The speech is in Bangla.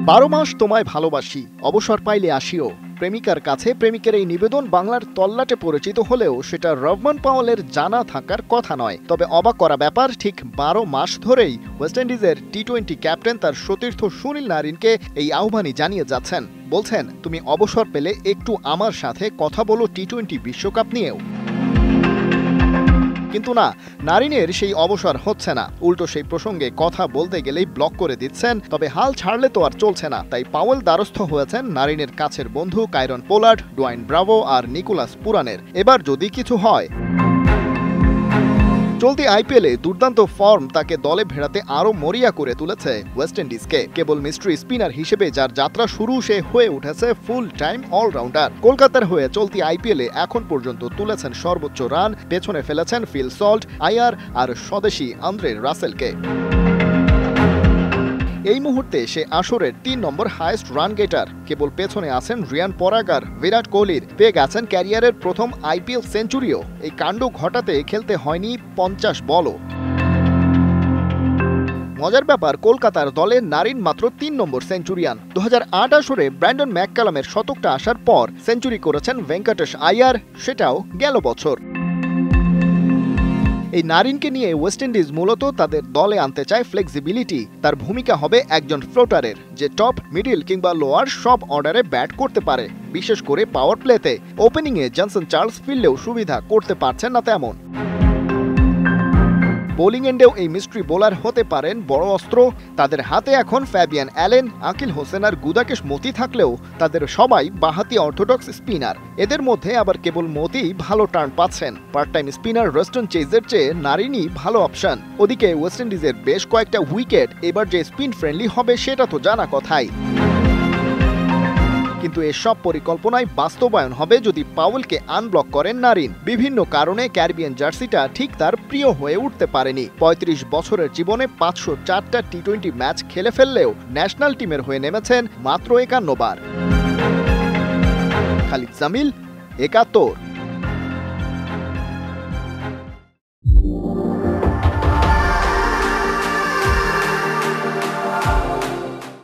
12 মাস তোমায় ভালোবাসি, অবসর পাইলে আসিও। প্রেমিকার কাছে প্রেমিকের এই নিবেদন বাংলার তল্লাটে পরিচিত হলেও সেটা রহমান পাওয়েলের জানা থাকার কথা নয়। তবে অবাক করা ব্যাপার, ঠিক 12 মাস ধরেই ওয়েস্ট ইন্ডিজের টি-20 ক্যাপ্টেন তার সতীর্থ সুনীল নারিনকে এই আহ্বানই জানিয়ে যাচ্ছেন। বলছেন, তুমি অবসর পেলে একটু আমার সাথে কথা বলো টি-20 বিশ্বকাপ নিয়েও। কিন্তু না, নারিনের সেই অবসর হচ্ছে না। উল্টো সেই প্রসঙ্গে কথা বলতে গেলেই ব্লক করে দিচ্ছেন। তবে হাল ছাড়লে তো আর চলছে না, তাই পাওয়েল দ্বারস্থ হয়েছেন নারিনের কাছের বন্ধু কাইরন পোলার্ড, ডোয়াইন ব্রাভো আর নিকোলাস পুরানের। এবার যদি কিছু হয়। চলতি আইপিএলে দুর্দান্ত ফর্ম তাকে দলে ভেড়াতে আরও মরিয়া করে তুলেছে ওয়েস্ট ইন্ডিজকে। কেবল মিস্ট্রি স্পিনার হিসেবে যার যাত্রা শুরু, সে হয়ে উঠেছে ফুল টাইম অলরাউন্ডার। কলকাতার হয়ে চলতি আইপিএলে এখন পর্যন্ত তুলেছেন সর্বোচ্চ রান, পেছনে ফেলেছেন ফিল সল্ট, আয়ার আর স্বদেশি আন্দ্রে রাসেলকে। এই মুহূর্তে সে আসরের 3 নম্বর হাইয়েস্ট রান গেটার। কেবল পেছনে আছেন রিয়ান পরাগার, বিরাট কোহলির। পেয়ে গেছেন ক্যারিয়ারের প্রথম আইপিএল সেঞ্চুরিও। এই কাণ্ড ঘটাতে খেলতে হয়নি 50 বলও। মজার ব্যাপার, কলকাতার দলে নারিন মাত্র 3 নম্বর সেঞ্চুরিয়ান। 2008 আসরে ব্র্যান্ডন ম্যাককালামের শতকটা আসার পর সেঞ্চুরি করেছেন ভেঙ্কটেশ আয়ার, সেটাও গেল বছর। এই নারিনকে নিয়ে ওয়েস্ট ইন্ডিজ মূলত তাদের দলে আনতে চায় ফ্লেক্সিবিলিটি। তার ভূমিকা হবে একজন ফ্লোটারের, যে টপ, মিডিল কিংবা লোয়ার সব অর্ডারে ব্যাট করতে পারে, বিশেষ করে পাওয়ার প্লেতে। ওপেনিংয়ে জনসন চার্লস ফিল্ডেও সুবিধা করতে পারছেন না তেমন। বোলিং এন্ডেও এই মিস্ট্রি বোলার হতে পারেন বড় অস্ত্র। তাদের হাতে এখন ফ্যাবিয়ান অ্যালেন, আকিল হোসেন আর গুদাকেশ মতি থাকলেও তাদের সবাই বাঁহাতি অর্থোডক্স স্পিনার। এদের মধ্যে আবার কেবল মতি ভালো টার্ন পাচ্ছেন। পার্ট টাইম স্পিনার রস্টন চেজের চেয়ে নারিনই ভালো অপশন। ওদিকে ওয়েস্ট ইন্ডিজের বেশ কয়েকটা উইকেট এবার যে স্পিন ফ্রেন্ডলি হবে সেটা তো জানা কথাই। কিন্তু এসব পরিকল্পনায় বাস্তবায়ন হবে যদি পাওয়েলকে আনব্লক করেন নারিন। বিভিন্ন কারণে ক্যারিবিয়ান জার্সিটা ঠিক তার প্রিয় হয়ে উঠতে পারেনি। 35 বছরের জীবনে 504টা টি-20 ম্যাচ খেলে ফেললেও ন্যাশনাল টিমের হয়ে নেমেছেন মাত্র 51 বার। খালিদ জামিল, 71।